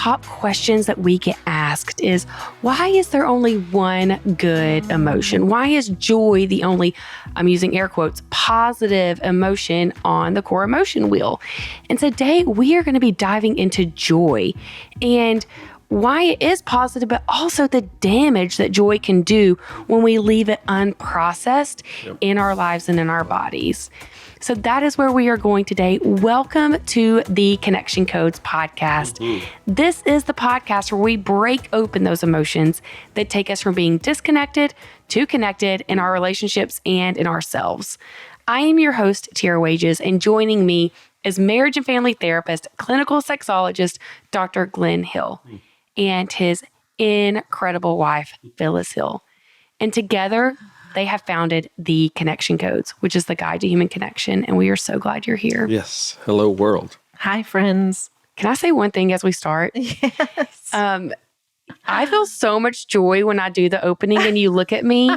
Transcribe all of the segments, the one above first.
top questions that we get asked is, why is there only one good emotion? Why is joy the only, I'm using air quotes, positive emotion on the core emotion wheel? And today we are going to be diving into joy and why it is positive, but also the damage that joy can do when we leave it unprocessed in our lives and in our bodies. So that is where we are going today. Welcome to the Connection Codes podcast. This is the podcast where we break open those emotions that take us from being disconnected to connected in our relationships and in ourselves. I am your host, Tiara Wages, and joining me is marriage and family therapist, clinical sexologist, Dr. Glenn Hill, and his incredible wife, Phyllis Hill. And together, they have founded the Connection Codes, which is the guide to human connection. And we are so glad you're here. Yes. Hello, world. Hi, friends. Can I say one thing as we start? Yes. I feel so much joy when I do the opening and you look at me.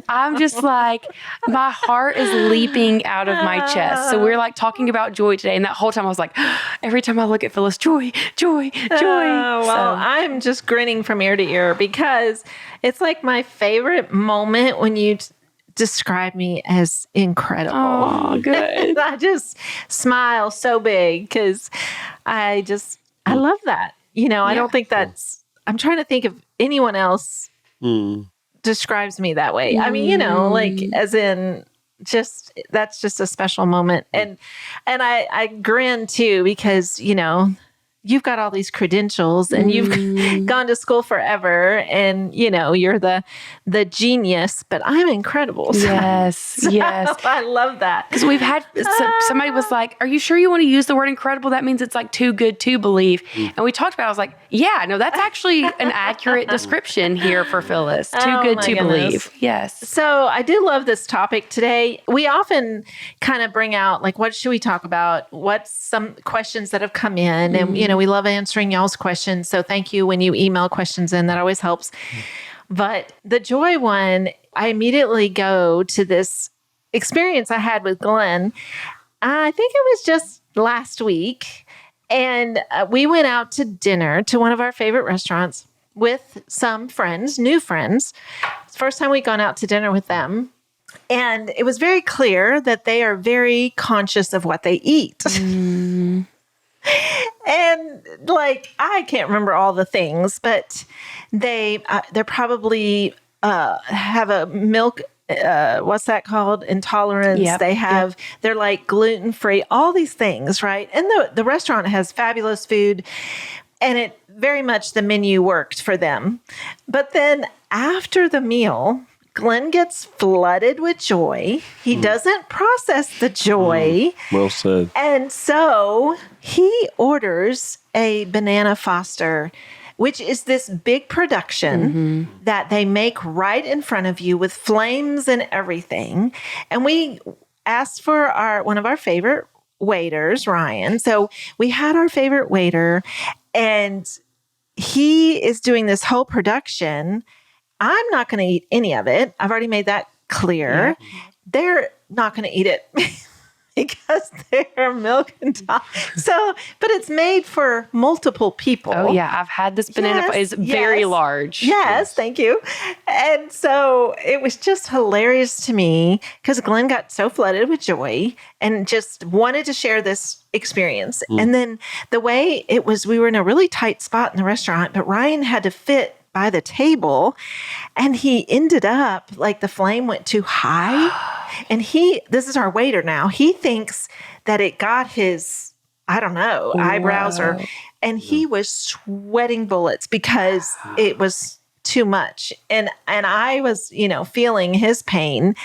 I'm just like, my heart is leaping out of my chest. So we're like talking about joy today. And that whole time I was like, every time I look at Phyllis, joy, joy, joy. Well, I'm just grinning from ear to ear because it's like my favorite moment when you describe me as incredible. Oh, good. I just smile so big because I love that. You know, I don't think I'm trying to think if anyone else describes me that way. I mean, you know, like as in that's just a special moment. And I grin too, because, you know, you've got all these credentials and you've gone to school forever and, you know, you're the genius, but I'm incredible. Yes. Yes. I love that. Because we've had, somebody was like, are you sure you want to use the word incredible? That means it's like too good to believe. And we talked about it. I was like, yeah, no, that's actually an accurate description here for Phyllis. Too good to believe. Yes. So I do love this topic today. We often kind of bring out like, what should we talk about? What's some questions that have come in? And, you know, we love answering y'all's questions. So thank you when you email questions in. That always helps. But the joy one, I immediately go to this experience I had with Glenn. I think it was just last week. And we went out to dinner to one of our favorite restaurants with some friends, new friends. It's the first time we'd gone out to dinner with them. And it was very clear that they are very conscious of what they eat. And like, I can't remember all the things, but they're probably have a milk, what's that called? Intolerance. Yep, they have, they're like gluten-free, all these things, right? And the restaurant has fabulous food and it very much the menu worked for them. But then after the meal, Glenn gets flooded with joy. He doesn't process the joy. Well said. And so he orders a Banana Foster, which is this big production that they make right in front of you with flames and everything. And we asked for one of our favorite waiters, Ryan. So we had our favorite waiter, and he is doing this whole production. I'm not going to eat any of it. I've already made that clear. Yeah. They're not going to eat it because they're milk intolerant. So, but it's made for multiple people. Oh yeah, I've had this banana. It's very large. Yes, thank you. And so it was just hilarious to me because Glenn got so flooded with joy and just wanted to share this experience. And then the way it was, we were in a really tight spot in the restaurant, but Ryan had to fit by the table, and he ended up like the flame went too high. And this is our waiter now. He thinks that it got his, I don't know, eyebrows and he was sweating bullets because it was too much. And I was, you know, feeling his pain,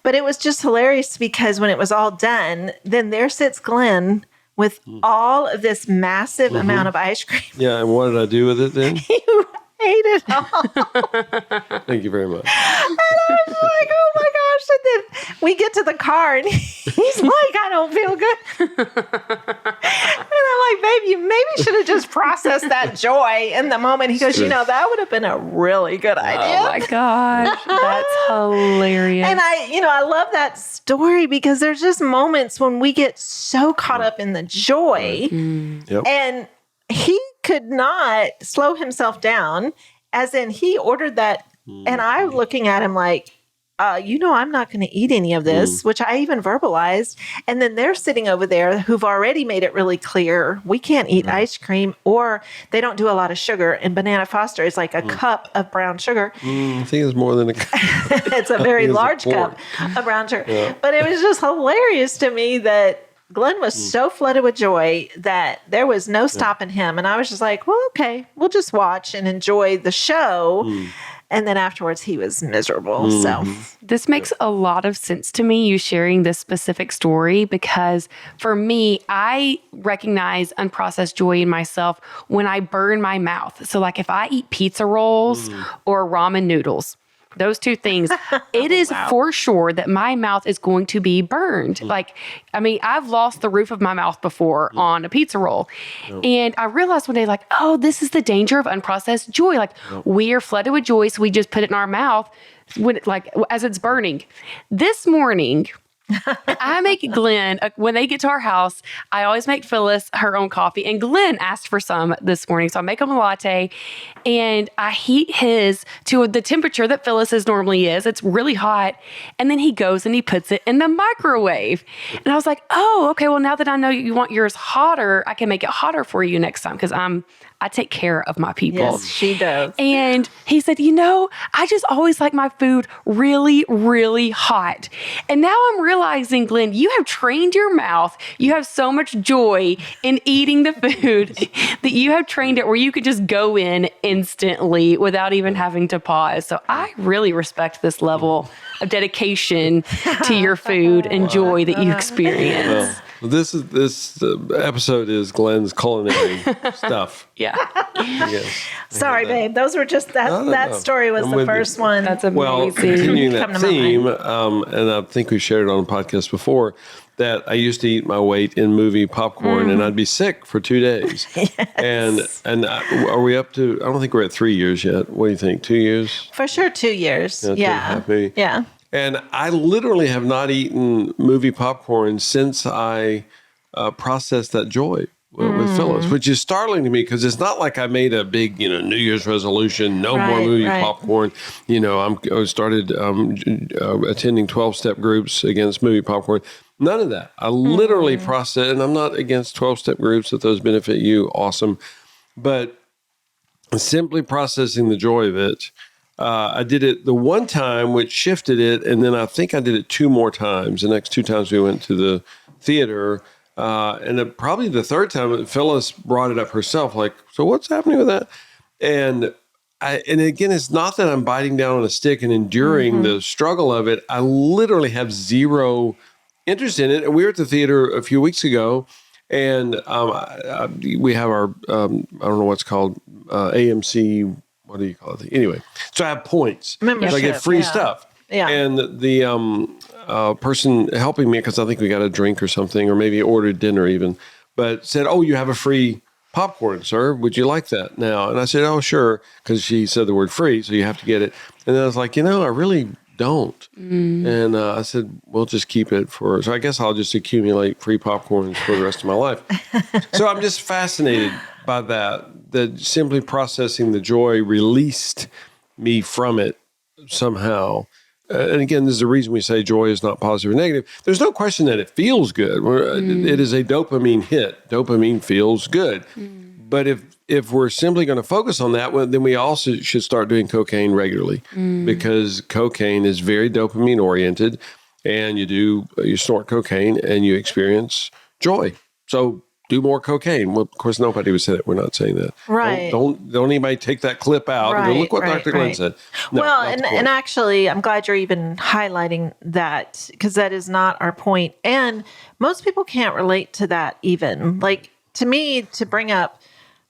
but it was just hilarious because when it was all done, then there sits Glenn with all of this massive amount of ice cream. Yeah. And what did I do with it then? You ate it all. Thank you very much. And I was like, oh my gosh. And then we get to the car and he's like, I don't feel good. And I'm like, babe, you maybe should have just processed that joy in the moment. He goes, you know, that would have been a really good idea. Oh my gosh. That's hilarious. And I love that story because there's just moments when we get so caught up in the joy. Yep. And he could not slow himself down, as in he ordered that. And I'm looking at him like, I'm not going to eat any of this, which I even verbalized. And then they're sitting over there who've already made it really clear we can't eat ice cream, or they don't do a lot of sugar. And Banana Foster is like a cup of brown sugar. I think it's more than a cup. It's a very large cup of brown sugar. Yeah. But it was just hilarious to me that Glenn was so flooded with joy that there was no stopping him. And I was just like, well, okay, we'll just watch and enjoy the show. And then afterwards, he was miserable. So this makes a lot of sense to me, you sharing this specific story, because for me, I recognize unprocessed joy in myself when I burn my mouth. So like if I eat pizza rolls or ramen noodles, those two things, it is for sure that my mouth is going to be burned. Like, I mean, I've lost the roof of my mouth before on a pizza roll. And I realized one day, like, oh, this is the danger of unprocessed joy. Like, we are flooded with joy, so we just put it in our mouth when as it's burning. This morning, I make Glenn, when they get to our house, I always make Phyllis her own coffee. And Glenn asked for some this morning. So I make him a latte and I heat his to the temperature that Phyllis's normally is. It's really hot. And then he goes and he puts it in the microwave. And I was like, oh, okay, well, now that I know you want yours hotter, I can make it hotter for you next time, because I take care of my people. Yes, she does. And he said, I just always like my food really, really hot. And now I'm realizing, Glenn, you have trained your mouth. You have so much joy in eating the food that you have trained it where you could just go in instantly without even having to pause. So I really respect this level of dedication to your food and joy that you experience. Well, this episode is Glenn's culinary stuff. Yeah. Yes. Sorry, babe. Those were just that story was the first one. That's amazing. Well, continuing that theme, and I think we shared it on the podcast before, that I used to eat my weight in movie popcorn, and I'd be sick for 2 days. Yes. And are we up to? I don't think we're at 3 years yet. What do you think? 2 years? For sure, 2 years. Yeah. 2.5 maybe. Yeah. And I literally have not eaten movie popcorn since I processed that joy with Phyllis, which is startling to me, because it's not like I made a big, New Year's resolution, no more movie popcorn. I started attending 12-step groups against movie popcorn. None of that. I literally processed, and I'm not against 12-step groups if those benefit you. Awesome. But simply processing the joy of it, I did it the one time, which shifted it, and then I think I did it 2 more times. The next 2 times we went to the theater, and probably the third time, Phyllis brought it up herself, like, so what's happening with that? And again, it's not that I'm biting down on a stick and enduring the struggle of it. I literally have zero interest in it. And we were at the theater a few weeks ago, and we have our, I don't know what's called, AMC. What do you call it? Anyway, so I have points. Membership, so I get free stuff. Yeah. And the person helping me, because I think we got a drink or something, or maybe ordered dinner even, but said, oh, you have a free popcorn, sir. Would you like that now? And I said, oh, sure, because she said the word free, so you have to get it. And then I was like, I really don't. And I said, we'll just keep it so I guess I'll just accumulate free popcorns for the rest of my life. So I'm just fascinated by that simply processing the joy released me from it somehow. And again, this is the reason we say joy is not positive or negative. There's no question that it feels good. It is a dopamine hit. Dopamine feels good. But if we're simply going to focus on that, then we also should start doing cocaine regularly, because cocaine is very dopamine oriented, and you snort cocaine and you experience joy. So do more cocaine. Well, of course, nobody would say that. We're not saying that. Right. Don't anybody take that clip out and go, look what Dr. Glenn said. No, well, and actually, I'm glad you're even highlighting that, because that is not our point. And most people can't relate to that even. Like, to me, to bring up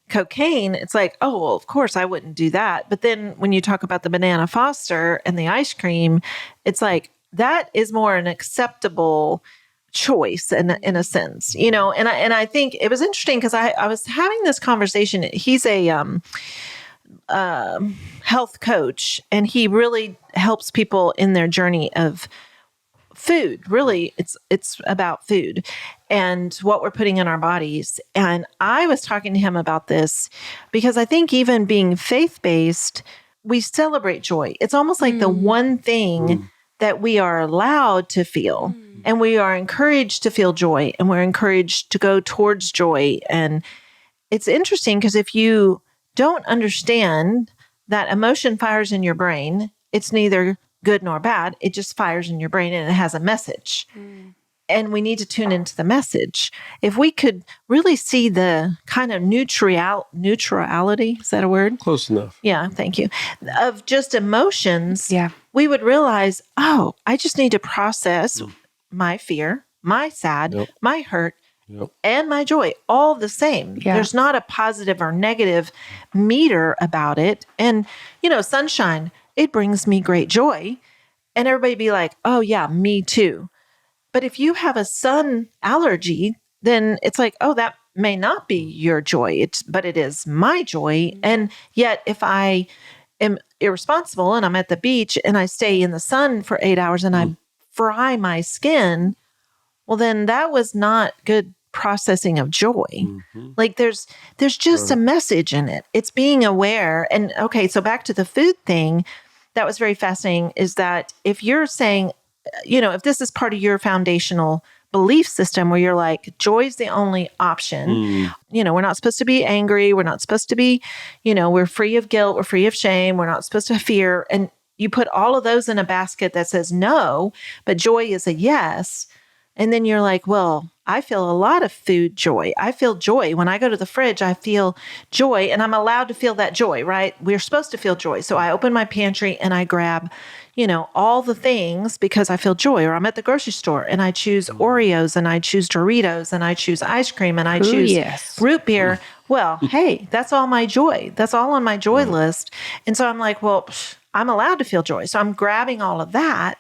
cocaine, it's like, oh, well, of course I wouldn't do that. But then when you talk about the Banana Foster and the ice cream, it's like, that is more an acceptable choice in a sense, and I think it was interesting because I was having this conversation. He's a health coach, and he really helps people in their journey of food. Really, it's about food and what we're putting in our bodies. And I was talking to him about this because I think even being faith-based, we celebrate joy. It's almost like the one thing that we are allowed to feel. And we are encouraged to feel joy, and we're encouraged to go towards joy. And it's interesting because if you don't understand that emotion fires in your brain, it's neither good nor bad. It just fires in your brain and it has a message. And we need to tune into the message. If we could really see the kind of neutrality, is that a word? Close enough. Yeah, thank you. Of just emotions, Yeah. we would realize, oh, I just need to process my fear, my sad, my hurt, and my joy, all the same. Yeah. There's not a positive or negative meter about it. And, sunshine, it brings me great joy. And everybody be like, oh, yeah, me too. But if you have a sun allergy, then it's like, oh, that may not be your joy, but it is my joy. And yet if I am irresponsible and I'm at the beach and I stay in the sun for 8 hours and I fry my skin, well, then that was not good processing of joy. Like there's just a message in it. It's being aware. And okay, so back to the food thing, that was very fascinating, is that if you're saying, if this is part of your foundational belief system where you're like, joy's the only option, we're not supposed to be angry. We're not supposed to be, we're free of guilt. We're free of shame. We're not supposed to fear. And you put all of those in a basket that says no, but joy is a yes. And then you're like, well, I feel a lot of food joy. I feel joy. When I go to the fridge, I feel joy, and I'm allowed to feel that joy, right? We're supposed to feel joy. So I open my pantry and I grab, all the things because I feel joy. Or I'm at the grocery store and I choose Oreos and I choose Doritos and I choose ice cream and I choose root beer. Well, hey, that's all my joy. That's all on my joy list. And so I'm like, well, I'm allowed to feel joy. So I'm grabbing all of that.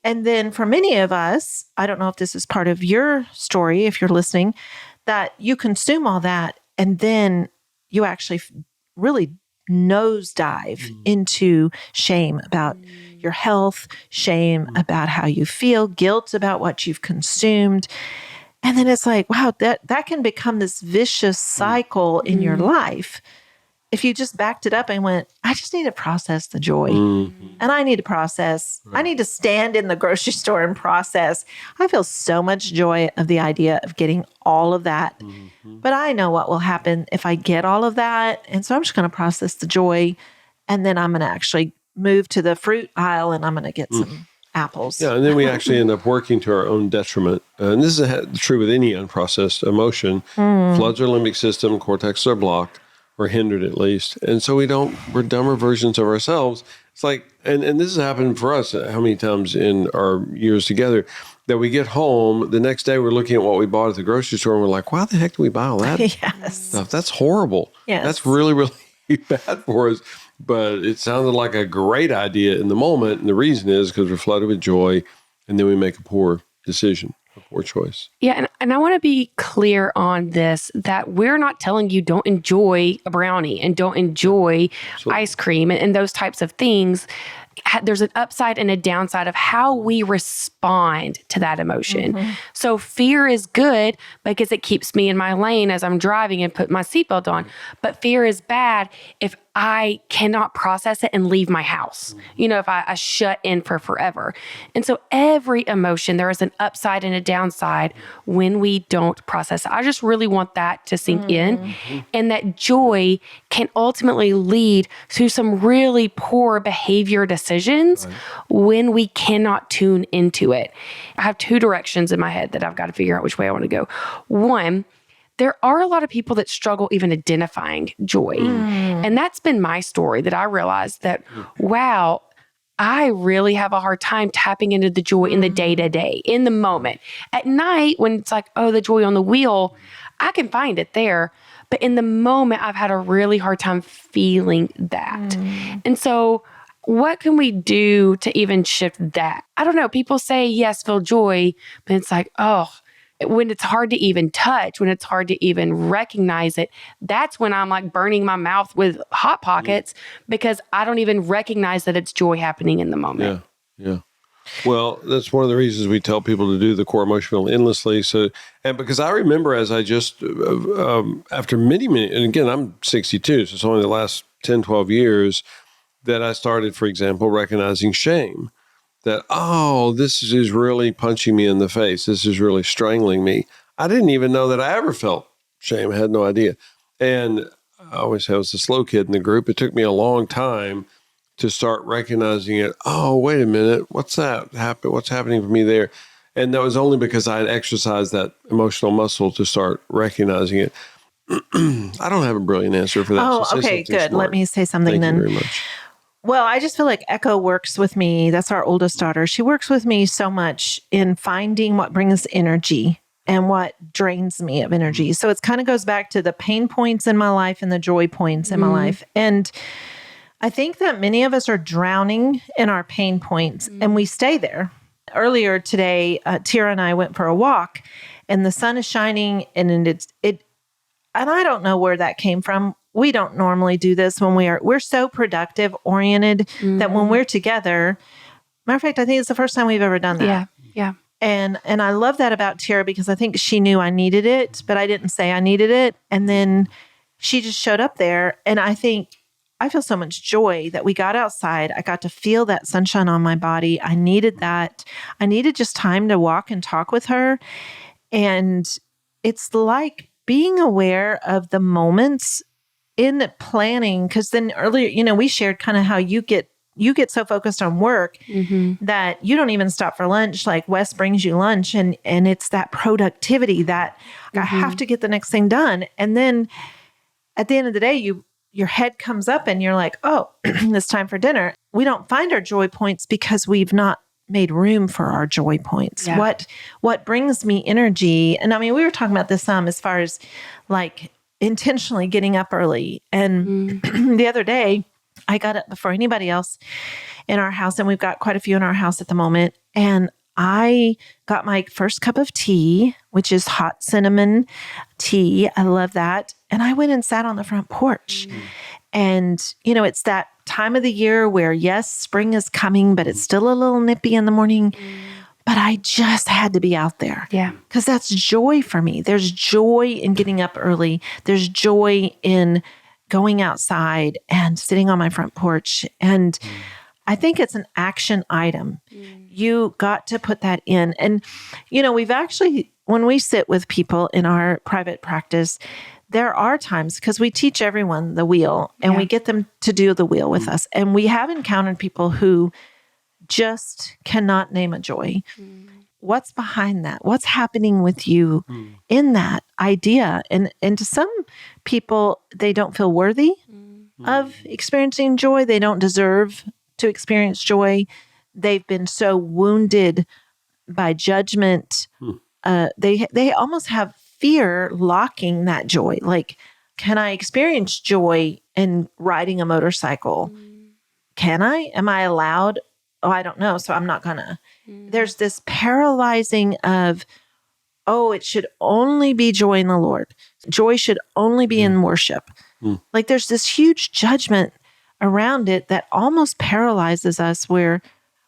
And then for many of us, I don't know if this is part of your story, if you're listening, that you consume all that and then you actually really nosedive into shame about your health, shame about how you feel, guilt about what you've consumed. And then it's like, wow, that can become this vicious cycle in your life. If you just backed it up and went, I just need to process the joy. And I need to process, I need to stand in the grocery store and process. I feel so much joy of the idea of getting all of that. But I know what will happen if I get all of that. And so I'm just going to process the joy. And then I'm going to actually move to the fruit aisle and I'm going to get some apples. Yeah, and then we actually end up working to our own detriment. And this is true with any unprocessed emotion. Floods our limbic system, cortexes are blocked, or hindered at least. And so we're dumber versions of ourselves. It's like, and this has happened for us how many times in our years together, that we get home, the next day we're looking at what we bought at the grocery store and we're like, why the heck did we buy all that stuff? That's horrible. Yes. That's really, really bad for us. But it sounded like a great idea in the moment. And the reason is because we're flooded with joy and then we make a poor decision. A poor choice. Yeah, and I want to be clear on this, that we're not telling you don't enjoy a brownie and don't enjoy ice cream and those types of things. There's an upside and a downside of how we respond to that emotion. So fear is good because it keeps me in my lane as I'm driving and put my seatbelt on. But fear is bad if I cannot process it and leave my house, if I shut in for forever. And so every emotion, there is an upside and a downside when we don't process it. I just really want that to sink in, and that joy can ultimately lead to some really poor behavior decisions when we cannot tune into it. I have two directions in my head that I've got to figure out which way I want to go. One, there are a lot of people that struggle even identifying joy. And that's been my story, that I realized that, wow, I really have a hard time tapping into the joy in the day-to-day, in the moment. At night, when it's like, oh, the joy on the wheel, I can find it there. But in the moment, I've had a really hard time feeling that. And so what can we do to even shift that? I don't know. People say, yes, feel joy, but it's like, oh, when it's hard to even touch, when it's hard to even recognize it, that's when I'm like burning my mouth with Hot Pockets because I don't even recognize that it's joy happening in the moment. Yeah. Well, that's one of the reasons we tell people to do the core emotion wheel endlessly. So, and because I remember as I just, after many, and again, I'm 62, so it's only the last 10, 12 years that I started, for example, recognizing shame. That, oh, this is really punching me in the face. This is really strangling me. I didn't even know that I ever felt shame. I had no idea. And I always was the slow kid in the group. It took me a long time to start recognizing it. Oh, wait a minute. What's that happen? What's happening for me there? And that was only because I had exercised that emotional muscle to start recognizing it. I don't have a brilliant answer for that. Oh, so okay, good. Smart. Let me say something Thank then. you very much. Well, I just feel like Echo works with me. That's our oldest daughter. She works with me so much in finding what brings energy and what drains me of energy. So it kind of goes back to the pain points in my life and the joy points in my life. And I think that many of us are drowning in our pain points and we stay there. Earlier today, Tira and I went for a walk and the sun is shining and and I don't know where that came from. We don't normally do this when we're so productive oriented that when we're together, matter of fact, I think it's the first time we've ever done that. Yeah. Yeah. And I love that about Tara because I think she knew I needed it, but I didn't say I needed it. And then she just showed up there. And I think I feel so much joy that we got outside. I got to feel that sunshine on my body. I needed that. I needed just time to walk and talk with her. And it's like being aware of the moments in planning, because then earlier, we shared kind of how you get so focused on work that you don't even stop for lunch. Like Wes brings you lunch and it's that productivity that I have to get the next thing done. And then at the end of the day, your head comes up and you're like, oh, it's time for dinner. We don't find our joy points because we've not made room for our joy points. Yeah. What brings me energy? And I mean, we were talking about this as far as like intentionally getting up early. And the other day, I got up before anybody else in our house, and we've got quite a few in our house at the moment. And I got my first cup of tea, which is hot cinnamon tea. I love that. And I went and sat on the front porch. And, it's that time of the year where, yes, spring is coming, but it's still a little nippy in the morning. But I just had to be out there. Yeah. Because that's joy for me. There's joy in getting up early. There's joy in going outside and sitting on my front porch. And I think it's an action item. You got to put that in. And, we've actually, when we sit with people in our private practice, there are times, because we teach everyone the wheel and we get them to do the wheel with us. And we have encountered people who just cannot name a joy. What's behind that? What's happening with you in that idea? And to some people, they don't feel worthy of experiencing joy. They don't deserve to experience joy. They've been so wounded by judgment. They almost have fear locking that joy. Like, can I experience joy in riding a motorcycle? Can I? Am I allowed? Oh, I don't know. So I'm not gonna. There's this paralyzing of, oh, it should only be joy in the Lord. Joy should only be in worship. Like there's this huge judgment around it that almost paralyzes us, where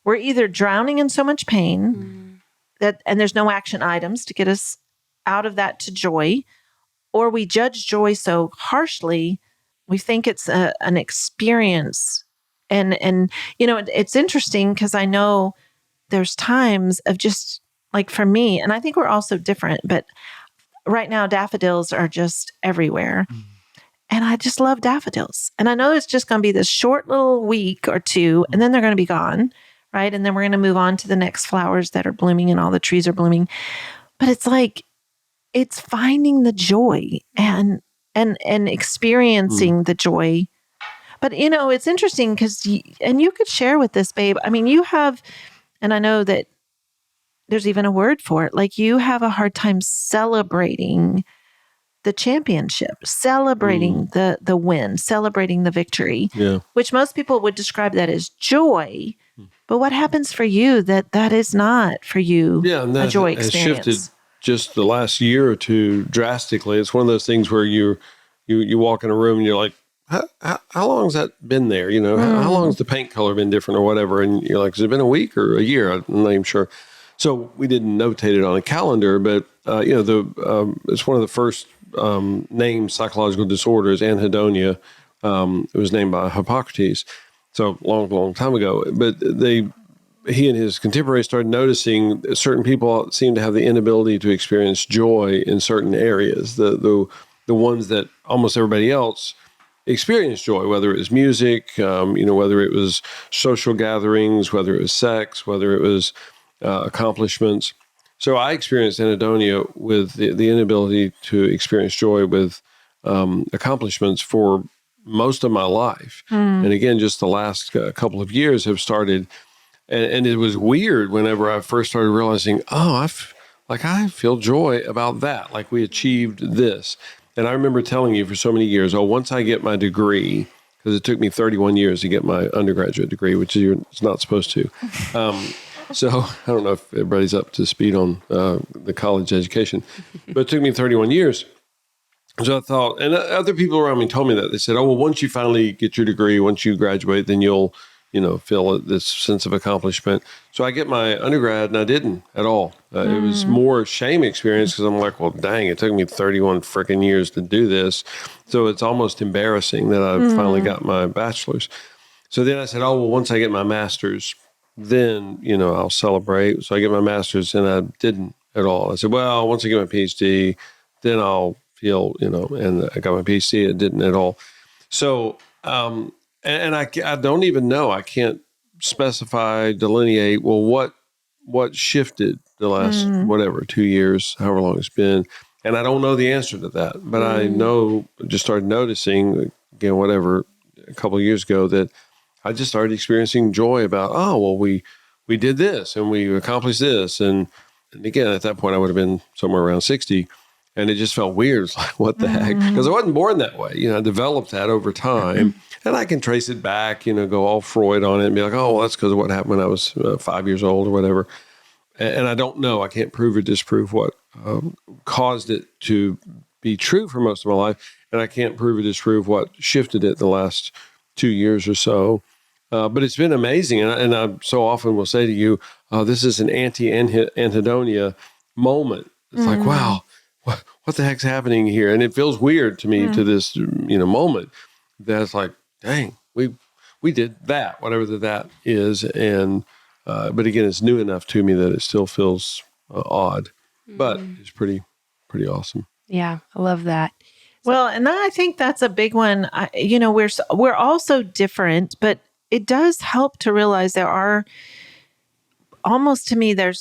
we're either drowning in so much pain and there's no action items to get us out of that to joy, or we judge joy so harshly, we think it's an experience. And it's interesting because I know there's times of just like for me, and I think we're all so different, but right now daffodils are just everywhere. And I just love daffodils. And I know it's just going to be this short little week or two, and then they're going to be gone, right? And then we're going to move on to the next flowers that are blooming and all the trees are blooming. But it's like, it's finding the joy and experiencing the joy. But, it's interesting because, and you could share with this, babe. I mean, you have, and I know that there's even a word for it, like you have a hard time celebrating the championship, celebrating the win, celebrating the victory, which most people would describe that as joy. But what happens for you that is not for you and that a joy has experience? Shifted just the last year or two drastically. It's one of those things where you walk in a room and you're like, how long's that been there? You know, how long's the paint color been different or whatever? And you're like, has it been a week or a year? I'm not even sure. So we didn't notate it on a calendar, but, it's one of the first named psychological disorders, anhedonia. It was named by Hippocrates. So long time ago. But he and his contemporaries started noticing that certain people seem to have the inability to experience joy in certain areas. The ones that almost everybody else experienced joy, whether it was music, whether it was social gatherings, whether it was sex, whether it was accomplishments. So I experienced anhedonia with the inability to experience joy with accomplishments for most of my life. And again, just the last couple of years have started, and it was weird whenever I first started realizing, I feel joy about that, like we achieved this. And I remember telling you for so many years, once I get my degree, because it took me 31 years to get my undergraduate degree, which you're not supposed to. So I don't know if everybody's up to speed on the college education, but it took me 31 years. So I thought, and other people around me told me that. They said, once you finally get your degree, once you graduate, then you'll, feel this sense of accomplishment. So I get my undergrad and I didn't at all. It was more a shame experience because I'm like, well, dang, it took me 31 freaking years to do this. So it's almost embarrassing that I finally got my bachelor's. So then I said, once I get my master's, then, I'll celebrate. So I get my master's and I didn't at all. I said, well, once I get my PhD, then I'll feel, and I got my PhD, it didn't at all. So, and I don't even know, I can't specify, delineate, well, what shifted the last, 2 years, however long it's been. And I don't know the answer to that, but I know, just started noticing, again, a couple of years ago, that I just started experiencing joy about, we did this and we accomplished this. And again, at that point, I would have been somewhere around 60. And it just felt weird. It's like, what the heck? Because I wasn't born that way. I developed that over time. And I can trace it back, go all Freud on it and be like, that's because of what happened when I was 5 years old or whatever. And I don't know. I can't prove or disprove what caused it to be true for most of my life. And I can't prove or disprove what shifted it the last 2 years or so. But it's been amazing. And I so often will say to you, this is an anti-anhedonia moment. It's like, wow, what the heck's happening here? And it feels weird to me to this, moment that's like, dang, we did that, whatever that is. And, but again, it's new enough to me that it still feels odd, but it's pretty awesome. Yeah. I love that. Well, and I think that's a big one. We're all so different, but it does help to realize there are almost, to me, there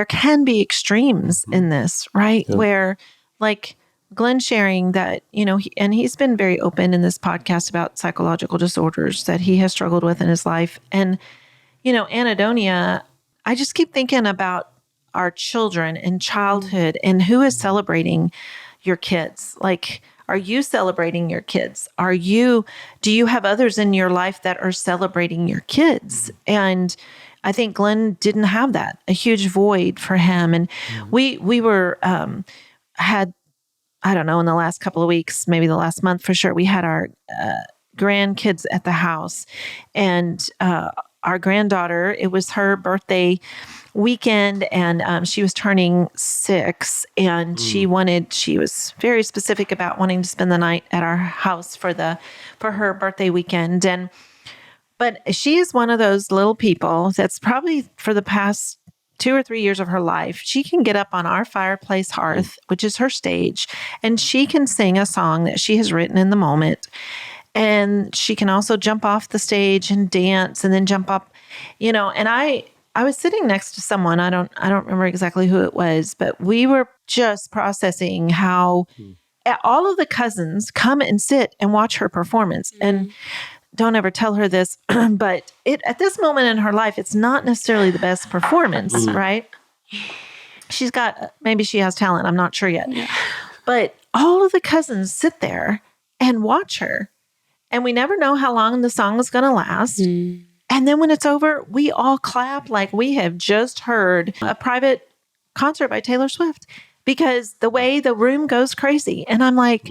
can be extremes in this, right? Yeah. Where like Glenn sharing that, and he's been very open in this podcast about psychological disorders that he has struggled with in his life. And, anhedonia, I just keep thinking about our children and childhood and who is celebrating your kids. Like, are you celebrating your kids? Do you have others in your life that are celebrating your kids? And I think Glenn didn't have that, a huge void for him. And we were, had, I don't know, in the last couple of weeks, maybe the last month for sure, we had our grandkids at the house. And our granddaughter, it was her birthday weekend, and she was turning 6, and she was very specific about wanting to spend the night at our house for her birthday weekend. But she is one of those little people that's probably for the past 2 or 3 years of her life, she can get up on our fireplace hearth, which is her stage, and she can sing a song that she has written in the moment. And she can also jump off the stage and dance and then jump up, and I was sitting next to someone, I don't remember exactly who it was, but we were just processing how all of the cousins come and sit and watch her performance. And don't ever tell her this, but at this moment in her life, it's not necessarily the best performance, right? Maybe she has talent. I'm not sure yet. Yeah. But all of the cousins sit there and watch her. And we never know how long the song is going to last. And then when it's over, we all clap like we have just heard a private concert by Taylor Swift, because the way the room goes crazy. And I'm like,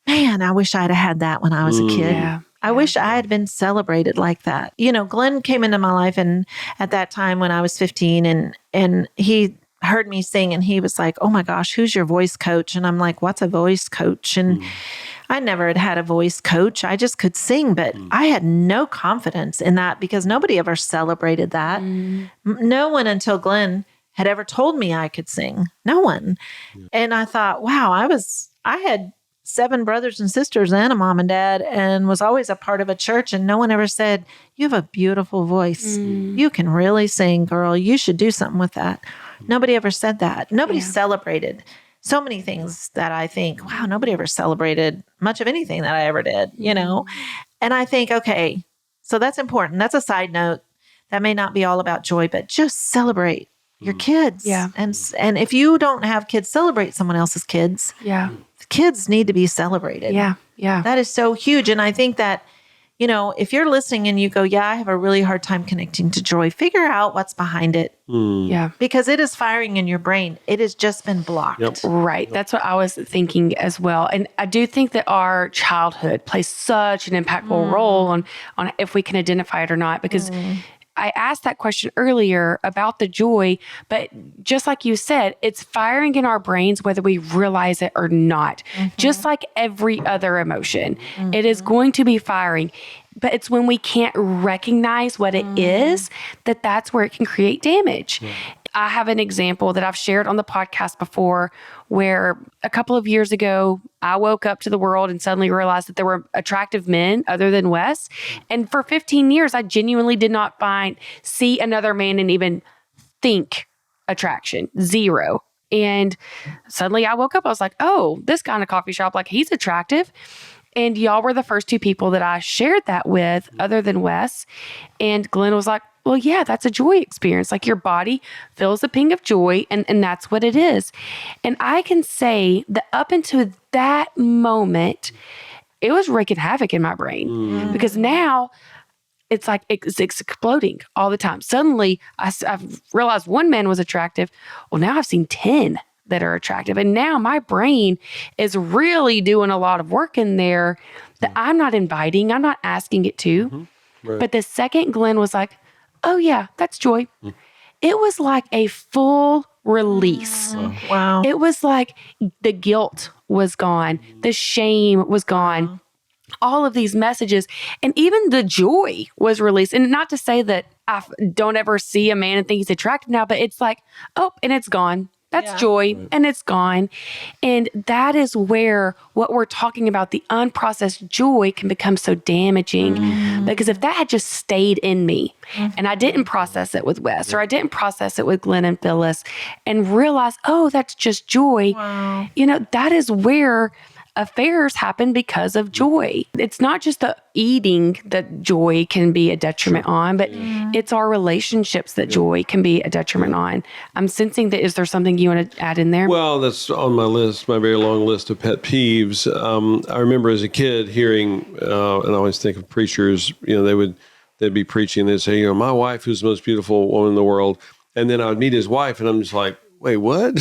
man, I wish I'd have had that when I was a kid. Yeah. I wish I had been celebrated like that. Glenn came into my life, and at that time when I was 15, and he heard me sing, and he was like, "Oh my gosh, who's your voice coach?" And I'm like, "What's a voice coach?" And I never had a voice coach. I just could sing, but I had no confidence in that because nobody ever celebrated that. No one until Glenn had ever told me I could sing. No one. And I thought, wow, I had 7 brothers and sisters and a mom and dad, and was always a part of a church. And no one ever said, "You have a beautiful voice. You can really sing, girl. You should do something with that." Nobody ever said that. Nobody celebrated so many things that I think, wow, nobody ever celebrated much of anything that I ever did, And I think, okay, so that's important. That's a side note. That may not be all about joy, but just celebrate your kids. Yeah. And if you don't have kids, celebrate someone else's kids. Yeah. Kids need to be celebrated. Yeah. Yeah. That is so huge. And I think that, if you're listening and you go, yeah, I have a really hard time connecting to joy, figure out what's behind it. Yeah. Because it is firing in your brain. It has just been blocked. Yep. Right. That's what I was thinking as well. And I do think that our childhood plays such an impactful role on if we can identify it or not, because I asked that question earlier about the joy, but just like you said, it's firing in our brains whether we realize it or not. Just like every other emotion, it is going to be firing. But it's when we can't recognize what it is that's where it can create damage. I have an example that I've shared on the podcast before where a couple of years ago, I woke up to the world and suddenly realized that there were attractive men other than Wes. And for 15 years, I genuinely did not see another man and even think attraction, zero. And suddenly I woke up, I was like, oh, this guy in a coffee shop, like he's attractive. And y'all were the first 2 people that I shared that with other than Wes. And Glenn was like, well, yeah, that's a joy experience. Like your body feels a ping of joy and that's what it is. And I can say that up until that moment, it was wreaking havoc in my brain because now it's like it's exploding all the time. Suddenly I've realized one man was attractive. Well, now I've seen 10 that are attractive. And now my brain is really doing a lot of work in there that I'm not inviting. I'm not asking it to. Right. But the second Glenn was like, oh yeah, that's joy. It was like a full release. Wow. It was like the guilt was gone. The shame was gone. All of these messages and even the joy was released. And not to say that I don't ever see a man and think he's attractive now, but it's like, oh, and it's gone. That's joy and it's gone. And that is where what we're talking about, the unprocessed joy can become so damaging because if that had just stayed in me and I didn't process it with Wes or I didn't process it with Glenn and Phyllis and realize, oh, that's just joy. Wow. That is where affairs happen because of joy. It's not just the eating that joy can be a detriment on, but it's our relationships that joy can be a detriment on. I'm sensing that. Is there something you want to add in there? Well, that's on my list, my very long list of pet peeves. I remember as a kid hearing, and I always think of preachers, they'd be preaching, they'd say, my wife who's the most beautiful woman in the world. And then I would meet his wife and I'm just like, wait, what?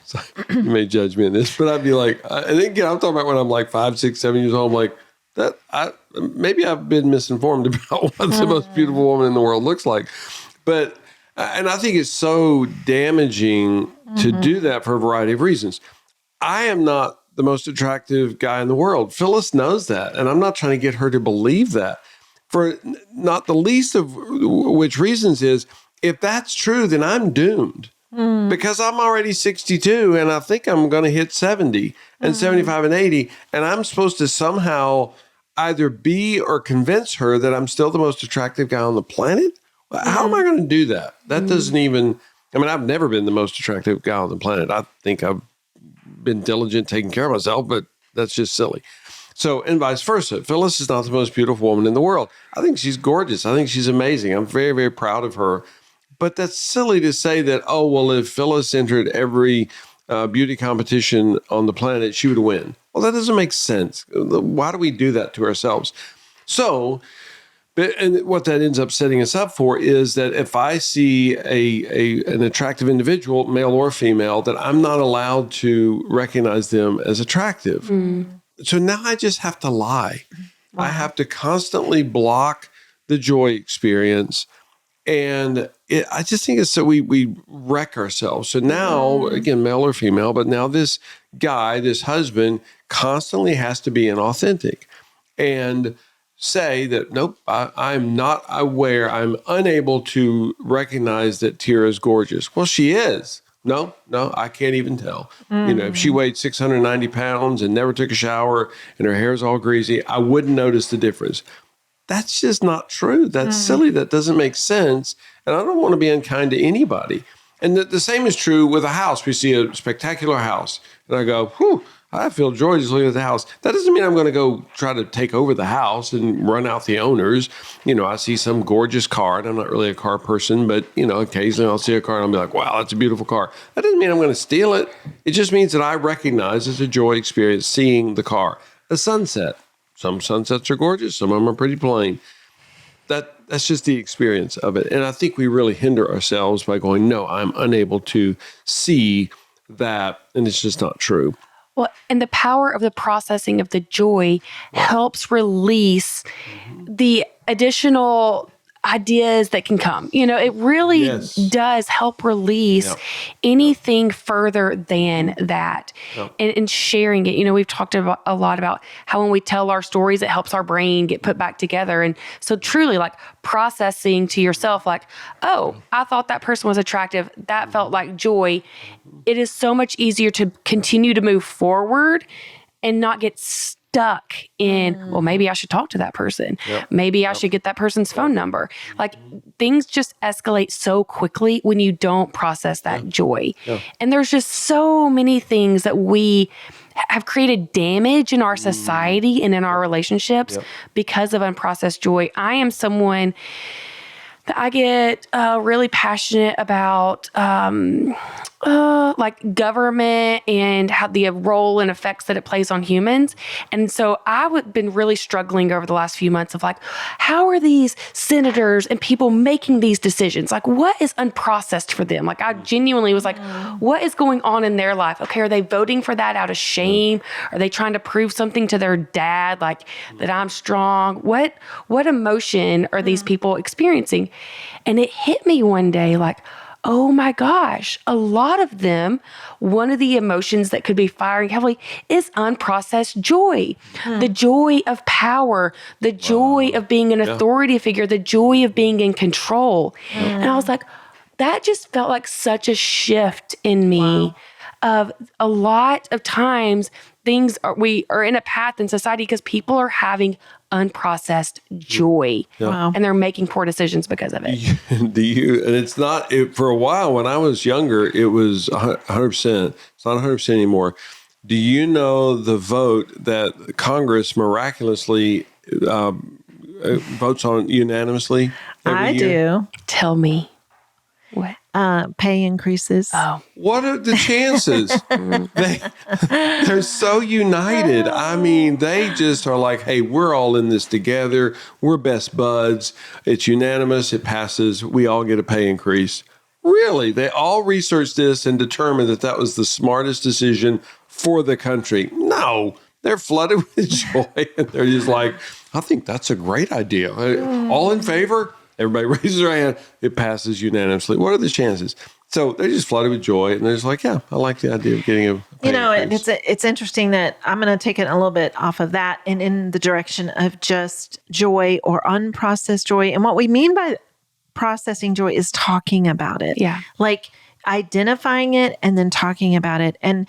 So you may judge me in this, but I'd be like, and again, I'm talking about when I'm like 5, 6, 7 years old. I'm like, maybe I've been misinformed about what the most beautiful woman in the world looks like. But, and I think it's so damaging to do that for a variety of reasons. I am not the most attractive guy in the world. Phyllis knows that. And I'm not trying to get her to believe that. For not the least of which reasons is, if that's true, then I'm doomed. Because I'm already 62 and I think I'm going to hit 70 and 75 and 80. And I'm supposed to somehow either be or convince her that I'm still the most attractive guy on the planet. How am I going to do that? That doesn't even, I've never been the most attractive guy on the planet. I think I've been diligent taking care of myself, but that's just silly. So, and vice versa. Phyllis is not the most beautiful woman in the world. I think she's gorgeous. I think she's amazing. I'm very, very proud of her. But that's silly to say that, oh, well, if Phyllis entered every beauty competition on the planet, she would win. Well, that doesn't make sense. Why do we do that to ourselves? So And what that ends up setting us up for is that if I see an attractive individual, male or female, that I'm not allowed to recognize them as attractive. So now I just have to lie. Wow. I have to constantly block the joy experience. And I just think it's so we wreck ourselves. So now, again, male or female, but now this guy, this husband, constantly has to be inauthentic and say that, nope, I'm not aware. I'm unable to recognize that Tira is gorgeous. Well, she is. No, I can't even tell. If she weighed 690 pounds and never took a shower and her hair's all greasy, I wouldn't notice the difference. That's just not true. That's silly. That doesn't make sense. And I don't want to be unkind to anybody. And the same is true with a house. We see a spectacular house and I go, whew, I feel joy just looking at the house. That doesn't mean I'm going to go try to take over the house and run out the owners. I see some gorgeous car, and I'm not really a car person, but, occasionally I'll see a car and I'll be like, wow, that's a beautiful car. That doesn't mean I'm going to steal it. It just means that I recognize it's a joy experience seeing the car. A sunset. Some sunsets are gorgeous. Some of them are pretty plain. That's just the experience of it. And I think we really hinder ourselves by going, no, I'm unable to see that. And it's just not true. Well, and the power of the processing of the joy helps release the additional ideas that can come. It really does help release anything further than that. And sharing it. We've talked about a lot about how when we tell our stories, it helps our brain get put back together. And so truly like processing to yourself, like, oh, I thought that person was attractive. That felt like joy. It is so much easier to continue to move forward and not get stuck in, well, maybe I should talk to that person. Maybe I should get that person's phone number. Like things just escalate so quickly when you don't process that joy. And there's just so many things that we have created damage in our society and in our relationships because of unprocessed joy. I am someone that I get really passionate about like government and how the role and effects that it plays on humans. And so I've been really struggling over the last few months of like, how are these senators and people making these decisions? Like, what is unprocessed for them? Like, I genuinely was like, what is going on in their life? Okay, are they voting for that out of shame? Are they trying to prove something to their dad, like that I'm strong? What emotion are these people experiencing? And it hit me one day like, oh my gosh, a lot of them, one of the emotions that could be firing heavily is unprocessed joy. The joy of power, the joy of being an authority figure, the joy of being in control. And I was like, that just felt like such a shift in me of a lot of times we are in a path in society because people are having unprocessed joy and they're making poor decisions because of it. And it's not, for a while when I was younger, it was 100%. It's not 100% anymore. Do you know the vote that Congress miraculously votes on unanimously every year? do. Tell me. What? Pay increases. Oh. What are the chances? They're so united. I mean, they just are like, hey, we're all in this together. We're best buds. It's unanimous. It passes. We all get a pay increase. Really? They all researched this and determined that that was the smartest decision for the country. No, they're flooded with joy. And they're just like, I think that's a great idea. All in favor? Everybody raises their hand. It passes unanimously. What are the chances? So they're just flooded with joy, and they're just like, yeah, I like the idea of getting a pay increase. It's interesting that I'm going to take it a little bit off of that and in the direction of just joy or unprocessed joy. And what we mean by processing joy is talking about it. Yeah. Like identifying it and then talking about it. And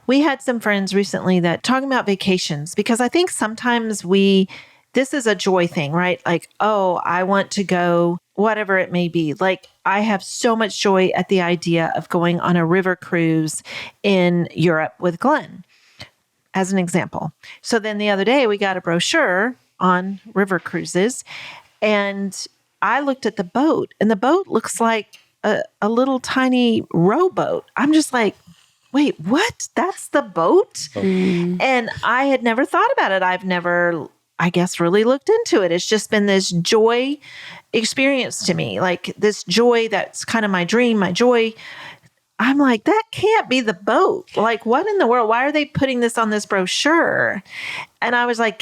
we had some friends recently that talking about vacations, because I think sometimes this is a joy thing, right? Like, oh, I want to go, whatever it may be. Like, I have so much joy at the idea of going on a river cruise in Europe with Glenn, as an example. So then the other day we got a brochure on river cruises, and I looked at the boat, and the boat looks like a little tiny rowboat. I'm just like, wait, what? That's the boat? And I had never thought about it. I guess, really looked into it. It's just been this joy experience to me, like this joy that's kind of my dream, my joy. I'm like, that can't be the boat. Like, what in the world? Why are they putting this on this brochure? And I was like,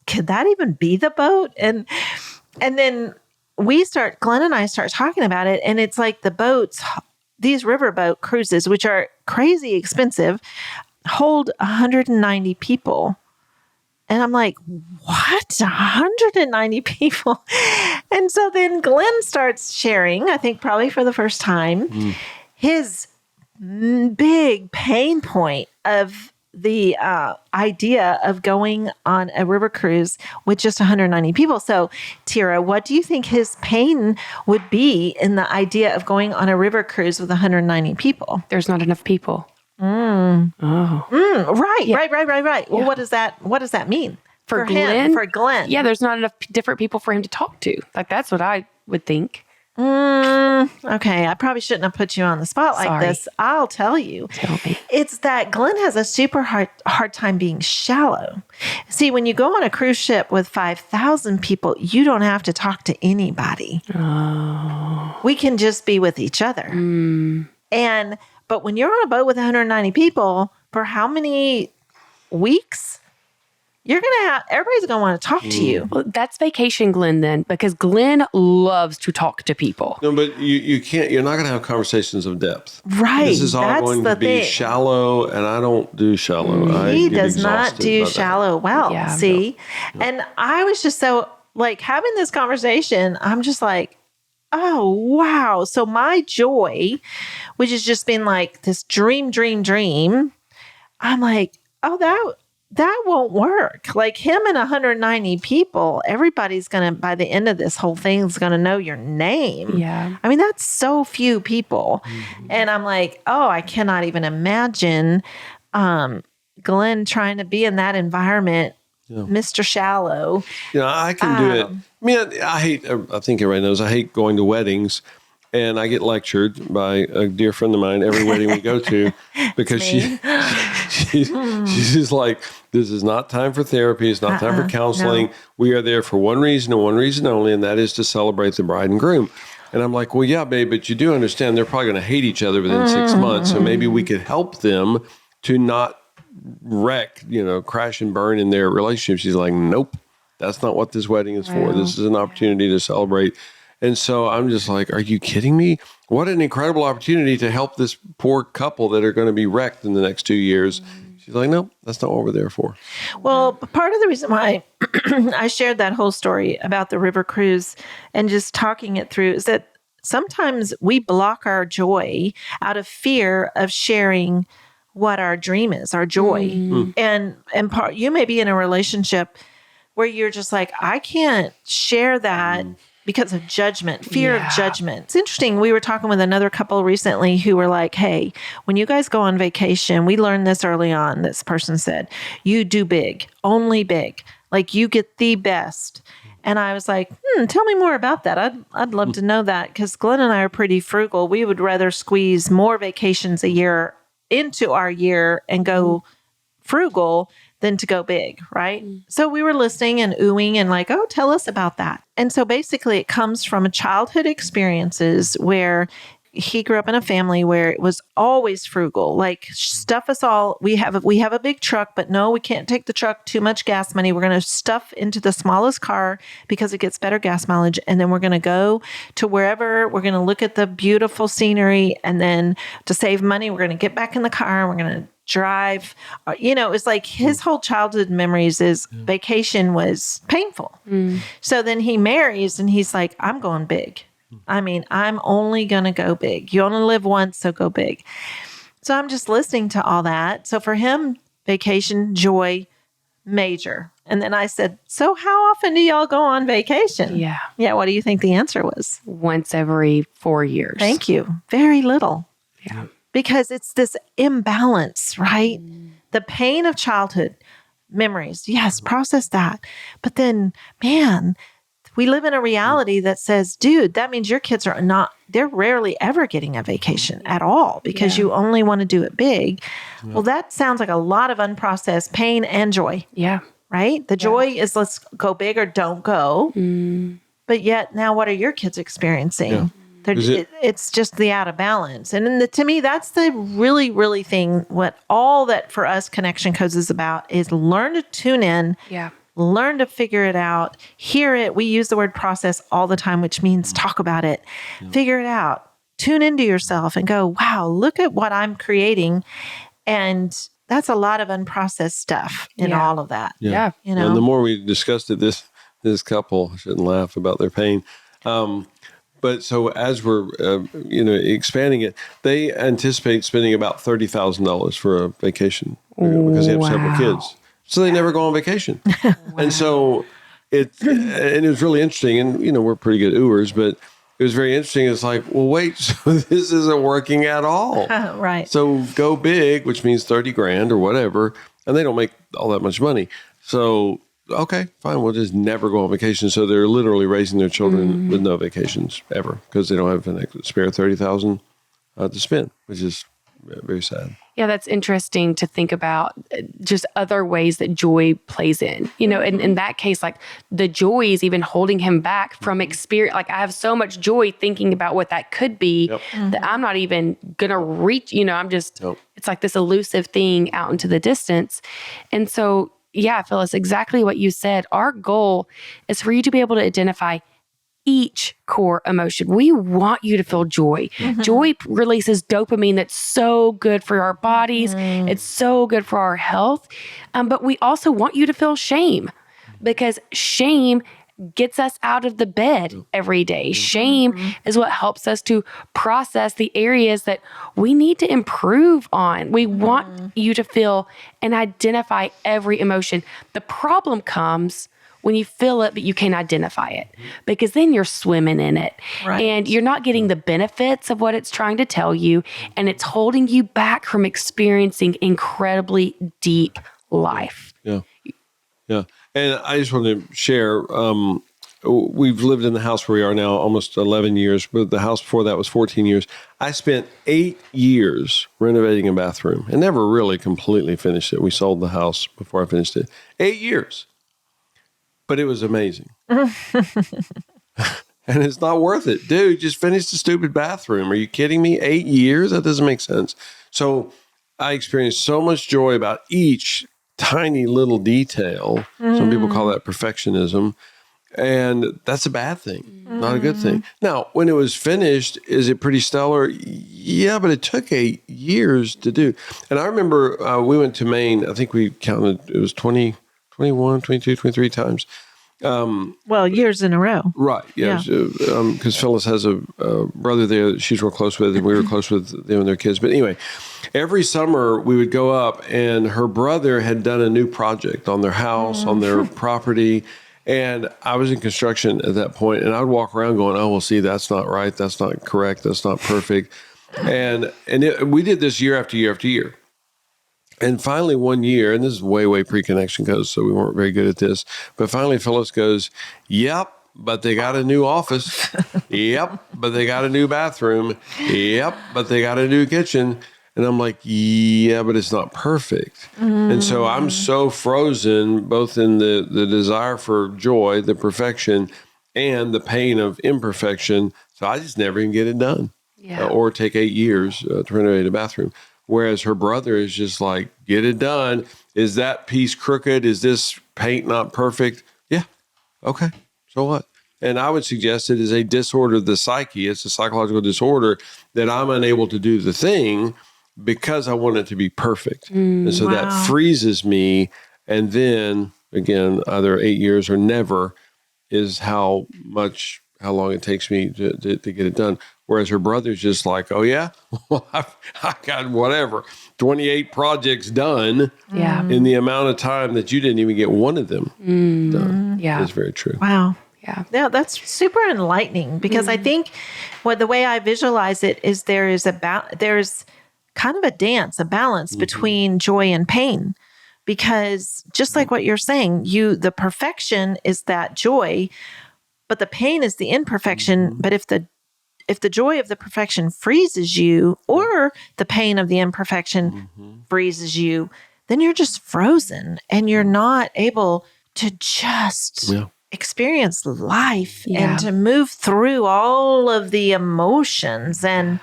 could that even be the boat? And then Glenn and I start talking about it, and it's like the boats, these riverboat cruises, which are crazy expensive, hold 190 people. And I'm like, what? 190 people? And so then Glenn starts sharing, I think probably for the first time, his big pain point of the idea of going on a river cruise with just 190 people. So, Tira, what do you think his pain would be in the idea of going on a river cruise with 190 people? There's not enough people. Right. Well, Yeah. what does that mean For him, Glenn? for Glenn? Yeah, there's not enough different people for him to talk to. Like, that's what I would think. Okay, I probably shouldn't have put you on the spot like Sorry. this. I'll tell you. Tell me. It's that Glenn has a super hard time being shallow. See, when you go on a cruise ship with 5,000 people, you don't have to talk to anybody. Oh. We can just be with each other. But when you're on a boat with 190 people, for how many weeks? Everybody's going to want to talk to you. Well, that's vacation Glenn then, because Glenn loves to talk to people. No, but you can't. You're not going to have conversations of depth. Right. This is all That's going the to be thing. shallow, and I don't do shallow. I He get does not exhausted do by that. shallow well. Yeah. See? And I was just so like having this conversation, I'm just like, oh, wow. So my joy, which has just been like this dream, I'm like, oh, that won't work. Like him and 190 people, everybody's going to, by the end of this whole thing, is going to know your name. Yeah. I mean, that's so few people. And I'm like, oh, I cannot even imagine Glenn trying to be in that environment, Mr. Shallow. You know, I can do it. I mean, I think everybody knows I hate going to weddings. And I get lectured by a dear friend of mine every wedding we go to because she's just like, this is not time for therapy. It's not time for counseling. No. We are there for one reason and one reason only, and that is to celebrate the bride and groom. And I'm like, well, yeah, babe, but you do understand they're probably going to hate each other within 6 months. So maybe we could help them to not wreck, crash and burn in their relationship. She's like, nope, that's not what this wedding is for. This is an opportunity to celebrate. And so I'm just like, are you kidding me? What an incredible opportunity to help this poor couple that are going to be wrecked in the next 2 years. She's like, no, that's not what we're there for. Well, part of the reason why I shared that whole story about the river cruise and just talking it through is that sometimes we block our joy out of fear of sharing what our dream is, our joy. And you may be in a relationship where you're just like, I can't share that because of judgment, fear of judgment. It's interesting. We were talking with another couple recently who were like, hey, when you guys go on vacation, we learned this early on. This person said, you do big, only big, like you get the best. And I was like, tell me more about that. I'd love to know that because Glenn and I are pretty frugal. We would rather squeeze more vacations a year into our year and go frugal than to go big, right? So we were listening and oohing and like, oh, tell us about that. And so basically it comes from childhood experiences where he grew up in a family where it was always frugal, like stuff us all. We have a big truck, but no, we can't take the truck, too much gas money. We're going to stuff into the smallest car because it gets better gas mileage. And then we're going to go to wherever we're going to look at the beautiful scenery. And then to save money, we're going to get back in the car and we're going to drive. It's like his whole childhood memories is vacation was painful. So then he marries and he's like, I'm going big. I mean, I'm only going to go big. You only live once, so go big. So I'm just listening to all that. So for him, vacation, joy, major. And then I said, so how often do y'all go on vacation? Yeah. Yeah. What do you think the answer was? Once every 4 years. Thank you. Very little. Yeah. Because it's this imbalance, right? The pain of childhood memories. Yes, process that. But then, man, we live in a reality that says, dude, that means your kids they're rarely ever getting a vacation at all because you only want to do it big. Well, that sounds like a lot of unprocessed pain and joy, Yeah. right? The joy is let's go big or don't go. But yet now what are your kids experiencing? Yeah. It's just the out of balance. And to me, that's the really, really thing. What all that for us Connection Codes is about is learn to tune in. Yeah. Learn to figure it out, hear it. We use the word process all the time, which means talk about it, figure it out, tune into yourself and go, wow, look at what I'm creating. And that's a lot of unprocessed stuff in all of that. Yeah. You know, And the more we discussed it, this couple, I shouldn't laugh about their pain. But so as we're, expanding it, they anticipate spending about $30,000 for a vacation because they have several kids. So they never go on vacation. And so it was really interesting. And, we're pretty good ooers, but it was very interesting. It's like, well, wait, so this isn't working at all. right. So go big, which means 30 grand or whatever. And they don't make all that much money. So, okay, fine. We'll just never go on vacation. So they're literally raising their children with no vacations ever because they don't have an spare $30,000 to spend, which is very sad. Yeah, that's interesting to think about just other ways that joy plays in. In that case, like the joy is even holding him back from experience. Like I have so much joy thinking about what that could be that I'm not even going to reach, I'm just, it's like this elusive thing out into the distance. And so, yeah, Phyllis, exactly what you said. Our goal is for you to be able to identify each core emotion. We want you to feel joy. Joy releases dopamine that's so good for our bodies. It's so good for our health. But we also want you to feel shame because shame gets us out of the bed every day. Shame is what helps us to process the areas that we need to improve on. We want you to feel and identify every emotion. The problem comes when you feel it, but you can't identify it because then you're swimming in it and you're not getting the benefits of what it's trying to tell you. And it's holding you back from experiencing incredibly deep life. Yeah. And I just want to share, we've lived in the house where we are now almost 11 years, but the house before that was 14 years. I spent 8 years renovating a bathroom and never really completely finished it. We sold the house before I finished it. 8 years. But it was amazing. And it's not worth it. Dude, just finish the stupid bathroom. Are you kidding me? 8 years? That doesn't make sense. So I experienced so much joy about each tiny little detail. Some people call that perfectionism. And that's a bad thing, not a good thing. Now, when it was finished, is it pretty stellar? Yeah, but it took 8 years to do. And I remember we went to Maine. I think we counted, it was 21, 22, 23 times. Well, years in a row. Right. Yeah. Because Phyllis has a brother there that she's real close with, and we were close with them and their kids. But anyway, every summer we would go up, and her brother had done a new project on their house, on their property. And I was in construction at that point, and I would walk around going, oh, well, see, that's not right. That's not correct. That's not perfect. And we did this year after year after year. And finally one year, and this is way pre-Connection Codes, so we weren't very good at this, but finally Phyllis goes, yep, but they got a new office. Yep, but they got a new bathroom. Yep, but they got a new kitchen. And I'm like, yeah, but it's not perfect. And so I'm so frozen, both in the desire for joy, the perfection, and the pain of imperfection. So I just never even get it done. Or take 8 years to renovate a bathroom. Whereas her brother is just like, get it done. Is that piece crooked? Is this paint not perfect? Yeah. Okay. So what? And I would suggest it is a disorder of the psyche. It's a psychological disorder that I'm unable to do the thing because I want it to be perfect. And so that freezes me. And then again, either 8 years or never is how long it takes me to get it done. Whereas her brother's just like, oh yeah, well, I got whatever, 28 projects done in the amount of time that you didn't even get one of them done. Yeah. That's very true. Wow. Yeah, that's super enlightening because I think the way I visualize it is there's kind of a dance, a balance between joy and pain. Because just like what you're saying, the perfection is that joy, but the pain is the imperfection. But if the joy of the perfection freezes you, or the pain of the imperfection freezes you, then you're just frozen and you're not able to just experience life and to move through all of the emotions. And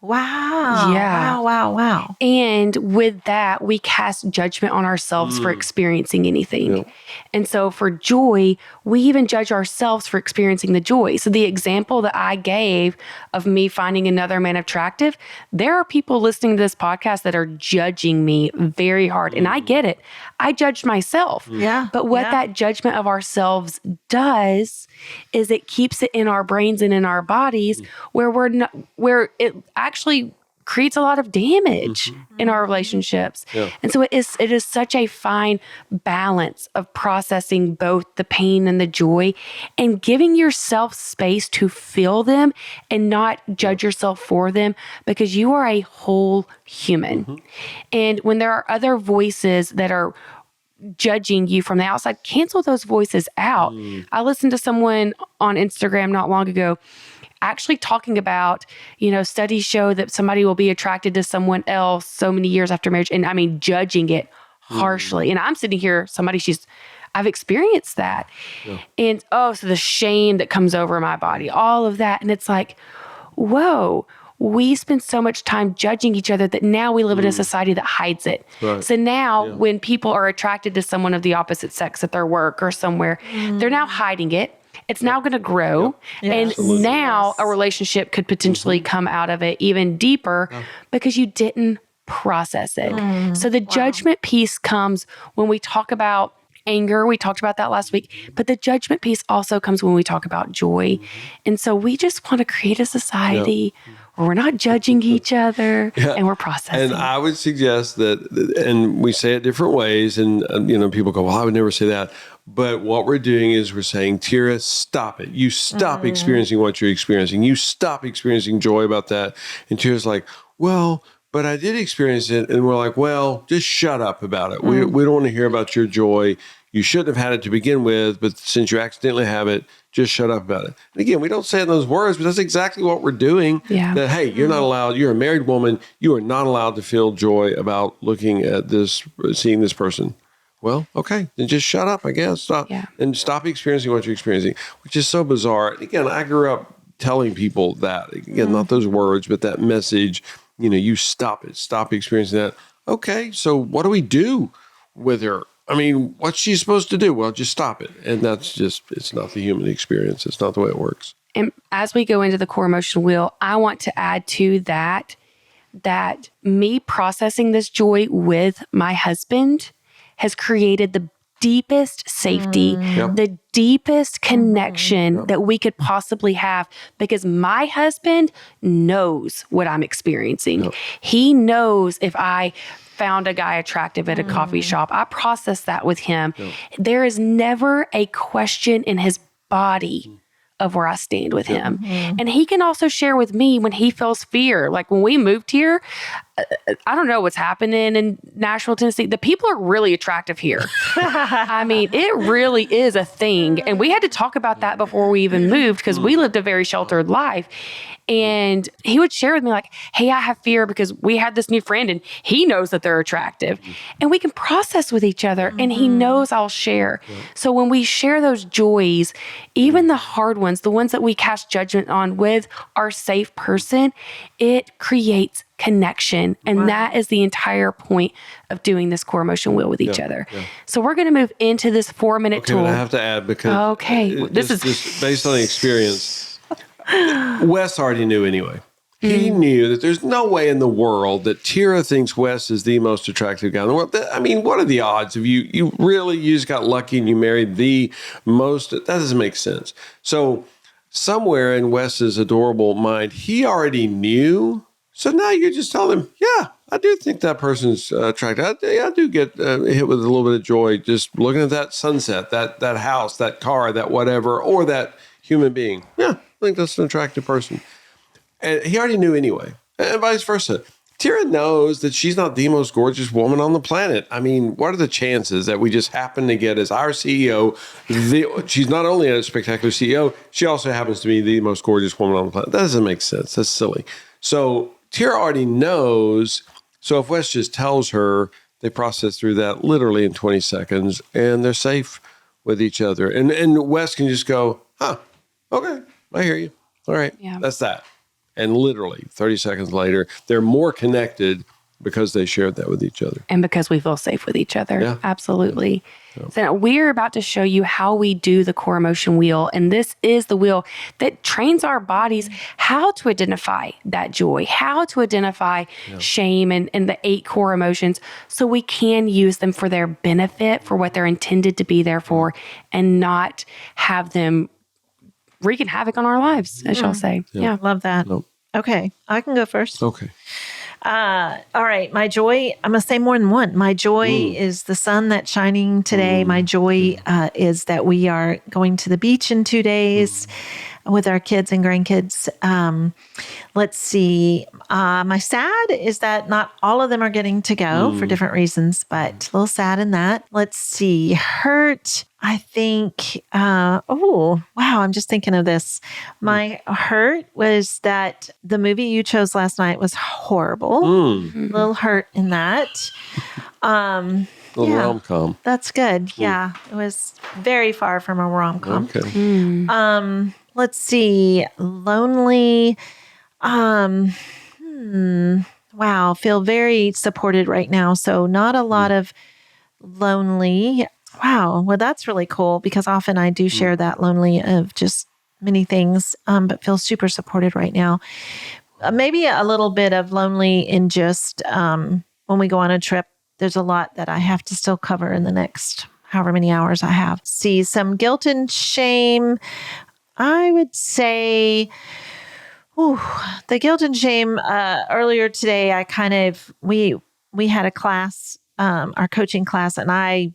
wow. And with that, we cast judgment on ourselves for experiencing anything. Yeah. And so for joy, we even judge ourselves for experiencing the joy. So the example that I gave of me finding another man attractive, there are people listening to this podcast that are judging me very hard. And I get it. I judged myself. Yeah. But what that judgment of ourselves does is it keeps it in our brains and in our bodies where it actually creates a lot of damage in our relationships. Yeah. And so it is such a fine balance of processing both the pain and the joy and giving yourself space to feel them and not judge yourself for them, because you are a whole human. And when there are other voices that are judging you from the outside, cancel those voices out. I listened to someone on Instagram not long ago actually talking about, studies show that somebody will be attracted to someone else so many years after marriage. And I mean, judging it harshly. And I'm sitting here, I've experienced that. Yeah. And so the shame that comes over my body, all of that. And it's like, whoa, we spend so much time judging each other that now we live in a society that hides it. Right. So now when people are attracted to someone of the opposite sex at their work or somewhere, they're now hiding it. It's now going to grow. Yep. And absolutely. Now a relationship could potentially come out of it even deeper because you didn't process it. So the judgment piece comes when we talk about anger. We talked about that last week, but the judgment piece also comes when we talk about joy. And so we just want to create a society where we're not judging each other and we're processing. And I would suggest that, and we say it different ways, and people go, well, I would never say that. But what we're doing is we're saying, Tira, stop it. You stop experiencing what you're experiencing. You stop experiencing joy about that. And Tira's like, well, but I did experience it. And we're like, well, just shut up about it. We don't want to hear about your joy. You shouldn't have had it to begin with, but since you accidentally have it, just shut up about it. And again, we don't say it in those words, but that's exactly what we're doing. Yeah. That, hey, you're not allowed, you're a married woman, you are not allowed to feel joy about looking at this, seeing this person. Well, okay, then just shut up, I guess. Stop and stop experiencing what you're experiencing, which is so bizarre. And again, I grew up telling people that. Again, not those words, but that message, you stop it, stop experiencing that. Okay, so what do we do with her? I mean, what's she supposed to do? Well, just stop it. And that's just, it's not the human experience. It's not the way it works. And as we go into the core emotional wheel, I want to add to that me processing this joy with my husband has created the deepest safety, the deepest connection that we could possibly have, because my husband knows what I'm experiencing. He knows if I found a guy attractive at a coffee shop, I process that with him. There is never a question in his body of where I stand with him. And he can also share with me when he feels fear. Like when we moved here, I don't know what's happening in Nashville, Tennessee. The people are really attractive here. I mean, it really is a thing. And we had to talk about that before we even moved, because we lived a very sheltered life. And he would share with me like, hey, I have fear because we had this new friend and he knows that they're attractive. And we can process with each other, and he knows I'll share. So when we share those joys, even the hard ones, the ones that we cast judgment on with our safe person, it creates connection. And that is the entire point of doing this core emotion wheel with each other. So we're going to move into this 4-minute tool. But I have to add, because this is just based on the experience. Wes already knew anyway. He knew that there's no way in the world that Tira thinks Wes is the most attractive guy in the world. I mean, what are the odds of you just got lucky and you married the most? That doesn't make sense. So somewhere in Wes's adorable mind, he already knew. So now you're just telling him, yeah, I do think that person's attractive. I do get hit with a little bit of joy just looking at that sunset, that house, that car, that whatever, or that human being. Yeah, I think that's an attractive person. And he already knew anyway, and vice versa. Tira knows that she's not the most gorgeous woman on the planet. I mean, what are the chances that we just happen to get as our CEO? She's not only a spectacular CEO, she also happens to be the most gorgeous woman on the planet. That doesn't make sense. That's silly. So Tira already knows. So if Wes just tells her They process through that literally in 20 seconds, and they're safe with each other. And Wes can just go, okay, I hear you. All right, that's that. And literally 30 seconds later, they're more connected because they shared that with each other. And because we feel safe with each other. Yeah. Absolutely. Yeah. So we're about to show you how we do the core emotion wheel. And this is the wheel that trains our bodies how to identify that joy, how to identify shame and the 8 core emotions so we can use them for their benefit, for what they're intended to be there for, and not have them wreaking havoc on our lives, as y'all say. Yeah. Love that. Nope. Okay. I can go first. Okay. All right. My joy, I'm going to say more than one. My joy is the sun that's shining today. My joy is that we are going to the beach in 2 days with our kids and grandkids. Let's see. My sad is that not all of them are getting to go for different reasons, but a little sad in that. Let's see. Hurt. I think, wow, I'm just thinking of this. My hurt was that the movie you chose last night was horrible. A little hurt in that. A little rom-com. That's good. Yeah. It was very far from a rom-com. Okay. Let's see. Lonely. Wow. Feel very supported right now. So not a lot of lonely. Wow. Well, that's really cool because often I do share that lonely of just many things, but feel super supported right now. Maybe a little bit of lonely in just when we go on a trip, there's a lot that I have to still cover in the next however many hours I have. See some guilt and shame. I would say, the guilt and shame, earlier today, we had a class, our coaching class, and I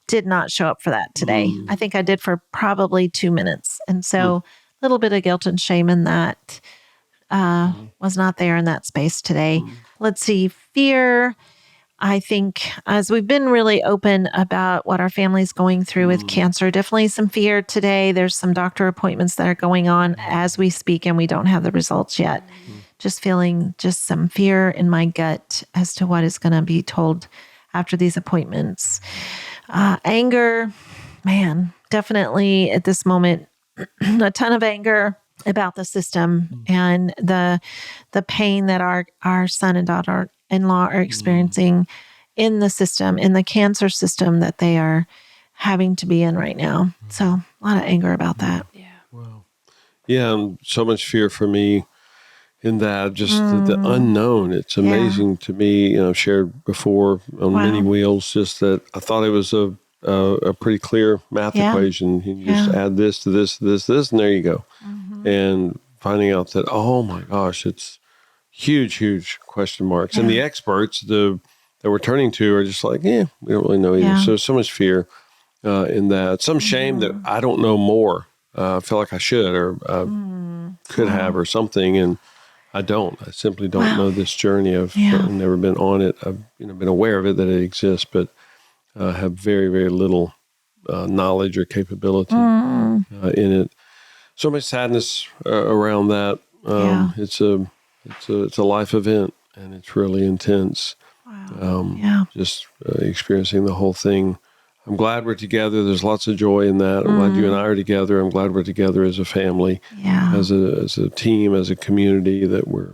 did not show up for that today. I think I did for probably 2 minutes. And so a little bit of guilt and shame in that was not there in that space today. Let's see, fear. I think as we've been really open about what our family's going through with cancer, definitely some fear today. There's some doctor appointments that are going on as we speak, and we don't have the results yet. Just feeling just some fear in my gut as to what is going to be told after these appointments. Anger, man, definitely at this moment, a ton of anger about the system and the pain that our son and daughter-in-law are experiencing in the system, in the cancer system that they are having to be in right now. So a lot of anger about that. Yeah. Wow. Yeah, and so much fear for me in that, just the unknown. It's amazing to me. I've shared before on many wheels, just that I thought it was a pretty clear math equation. You just add this to this, this, and there you go. And finding out that, oh my gosh, it's huge question marks. And the experts that we're turning to are just like, we don't really know either. So much fear in that. Some shame that I don't know more. I feel like I should or could have or something. And I don't. I simply don't know this journey. I've never been on it. I've been aware of it, that it exists, but have very, very little knowledge or capability in it. So much sadness around that. It's a life event, and it's really intense. Just experiencing the whole thing. I'm glad we're together. There's lots of joy in that. I'm glad you and I are together. I'm glad we're together as a family, as a team, as a community, that we're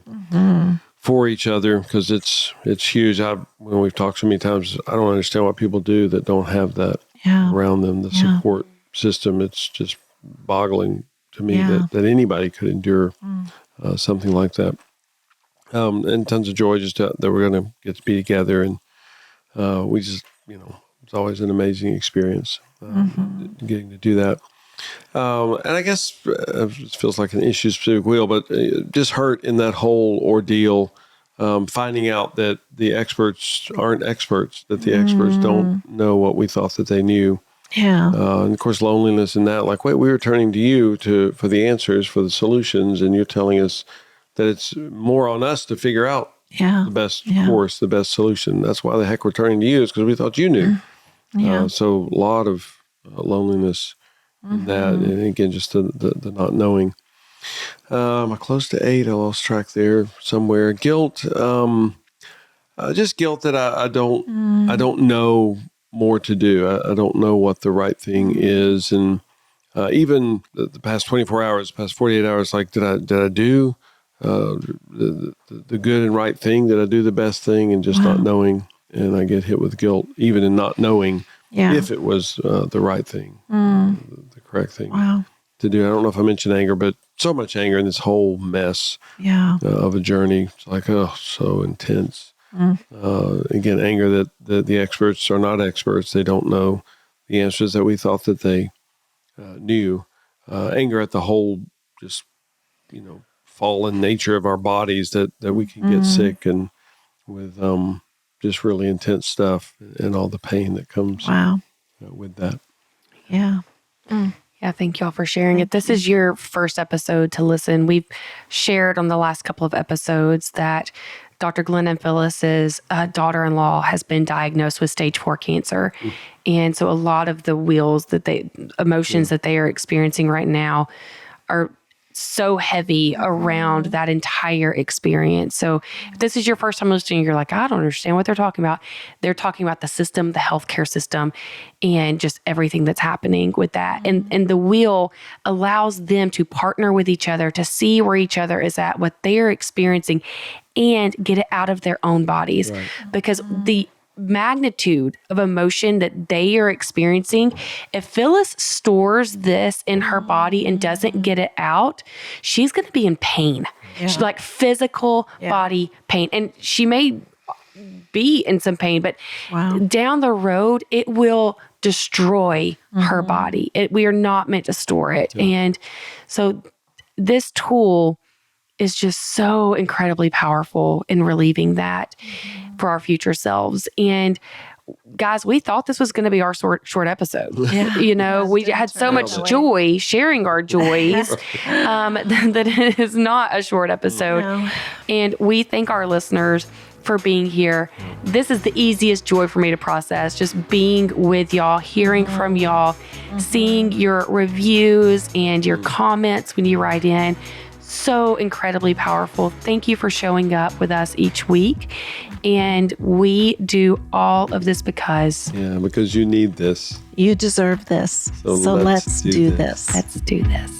for each other, because it's huge. When we've talked so many times, I don't understand what people do that don't have that around them, the support system. It's just boggling to me that anybody could endure something like that. And tons of joy just that we're going to get to be together. And we just, it's always an amazing experience getting to do that. And I guess it feels like an issue-specific wheel, but just hurt in that whole ordeal, finding out that the experts aren't experts, that the experts don't know what we thought that they knew. And of course, loneliness in that, like, wait, we were turning to you for the answers, for the solutions, and you're telling us that it's more on us to figure out the best course, the best solution. That's why the heck we're turning to you, is because we thought you knew. So a lot of loneliness in that, and again, just the not knowing. I'm close to 8. I lost track there somewhere. Guilt. just guilt that I don't know more to do. I don't know what the right thing is. And even the past 24 hours, past 48 hours, like, did I do the good and right thing? Did I do the best thing? And just not knowing. And I get hit with guilt, even in not knowing if it was the right thing, the correct thing to do. I don't know if I mentioned anger, but so much anger in this whole mess of a journey. It's like, so intense. Again, anger that the experts are not experts. They don't know the answers that we thought that they knew. Anger at the whole just, fallen nature of our bodies, that we can get sick, and with just really intense stuff and all the pain that comes with that. Yeah. Yeah, thank y'all for sharing it. This is your first episode to listen. We've shared on the last couple of episodes that Dr. Glenn and Phyllis's daughter-in-law has been diagnosed with stage 4 cancer. And so a lot of the emotions that they are experiencing right now are so heavy around that entire experience. So if this is your first time listening, you're like, I don't understand what they're talking about. They're talking about the system, the healthcare system, and just everything that's happening with that. And the wheel allows them to partner with each other, to see where each other is at, what they're experiencing, and get it out of their own bodies. Right. Because the magnitude of emotion that they are experiencing, if Phyllis stores this in her body and doesn't get it out, she's going to be in pain. She's like physical body pain. And she may be in some pain, but down the road, it will destroy her body. We are not meant to store it. And so this tool is just so incredibly powerful in relieving that for our future selves. And guys, we thought this was going to be our short episode. Yeah. We had so much joy sharing our joys that it is not a short episode. No. And we thank our listeners for being here. This is the easiest joy for me to process, just being with y'all, hearing from y'all, seeing your reviews and your comments when you write in. So incredibly powerful. Thank you for showing up with us each week. And we do all of this because you need this. You deserve this. So let's do this. Let's do this.